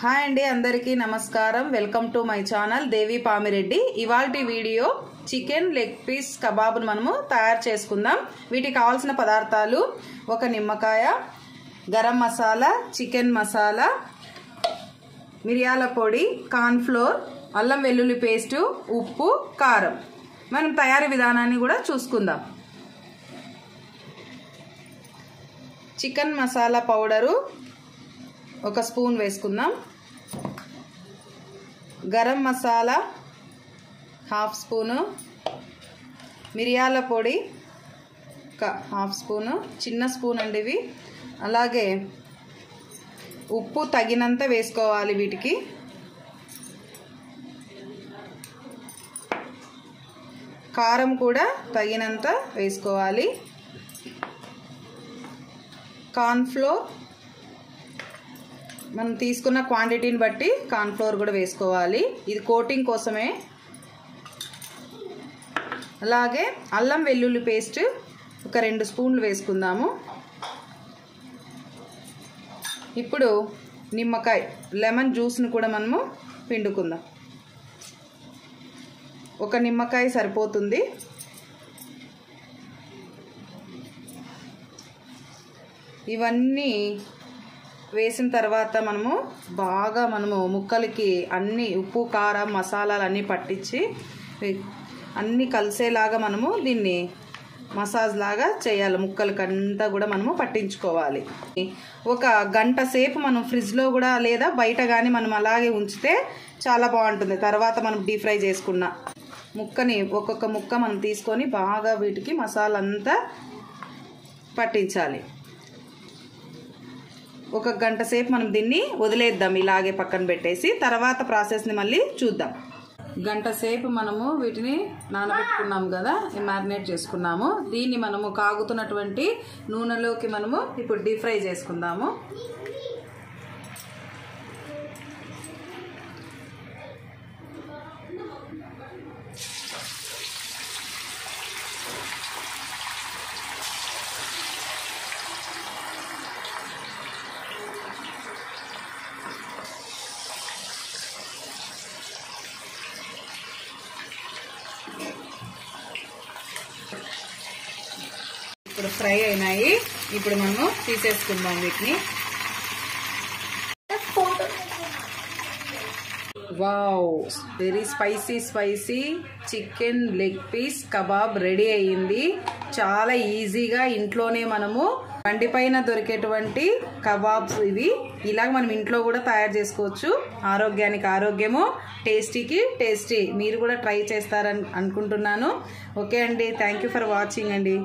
Hi అండి, అందరికీ నమస్కారం. వెల్కమ్ టు మై ఛానల్ దేవి పామిరెడ్డి. ఇవాల్టి వీడియో చికెన్ లెగ్ పీస్ కబాబ్ను మనము తయారు చేసుకుందాం. వీటికి కావాల్సిన పదార్థాలు: ఒక నిమ్మకాయ, గరం మసాలా, చికెన్ మసాలా, మిరియాల పొడి, కార్న్ ఫ్లోర్, అల్లం వెల్లుల్లి పేస్టు, ఉప్పు, కారం. మనం తయారీ విధానాన్ని కూడా చూసుకుందాం. చికెన్ మసాలా పౌడరు ఒక స్పూన్ వేసుకుందాం. గరం మసాలా హాఫ్ స్పూను, మిరియాల పొడి ఒక హాఫ్ స్పూను, చిన్న స్పూన్ అండి ఇవి. అలాగే ఉప్పు తగినంత వేసుకోవాలి. వీటికి కారం కూడా తగినంత వేసుకోవాలి. కార్న్ ఫ్లోర్ మనం తీసుకున్న క్వాంటిటీని బట్టి కార్న్ ఫ్లోర్ కూడా వేసుకోవాలి. ఇది కోటింగ్ కోసమే. అలాగే అల్లం వెల్లుల్లి పేస్ట్ ఒక 2 స్పూన్లు వేసుకుందాము. ఇప్పుడు నిమ్మకాయ లెమన్ జ్యూస్ను కూడా మనము పిండుకుందాం. ఒక నిమ్మకాయ సరిపోతుంది. ఇవన్నీ వేసిన తర్వాత మనము ముక్కలకి అన్ని ఉప్పు కారం మసాలాలు అన్నీ పట్టించి అన్నీ కలిసేలాగా మనము దీన్ని మసాజ్ లాగా చేయాలి. ముక్కలకి అంతా కూడా మనము పట్టించుకోవాలి. ఒక గంట సేపు మనం ఫ్రిడ్జ్లో కూడా లేదా బయట కానీ మనం అలాగే ఉంచితే చాలా బాగుంటుంది. తర్వాత మనం డీప్ ఫ్రై చేసుకున్న ముక్కని ఒక్కొక్క ముక్క మనం తీసుకొని బాగా వీటికి మసాలా అంతా పట్టించాలి. ఒక గంట సేపు మనం దీన్ని వదిలేద్దాం, ఇలాగే పక్కన పెట్టేసి. తర్వాత ప్రాసెస్ని మళ్ళీ చూద్దాం. గంట సేపు మనము వీటిని నానబెట్టుకున్నాం కదా, మ్యారినేట్ చేసుకున్నాము. దీన్ని మనము కాగుతున్నటువంటి నూనెలోకి మనము ఇప్పుడు డీప్ ఫ్రై చేసుకుందాము. ఇప్పుడు ఫ్రై అయినాయి. ఇప్పుడు మనము తీసేసుకుందాం వీటిని. Wow, very spicy chicken leg piece kebab ready అయ్యింది. చాలా ఈజీగా ఇంట్లోనే మనము బండిపైన దొరికేటువంటి కబాబ్స్ ఇవి. ఇలాగ మనం ఇంట్లో కూడా తయారు చేసుకోవచ్చు. ఆరోగ్యానికి ఆరోగ్యము, టేస్టీకి టేస్టీ. మీరు కూడా ట్రై చేస్తారని అనుకుంటున్నాను. ఓకే అండి, థ్యాంక్ యూ ఫర్ వాచింగ్ అండి.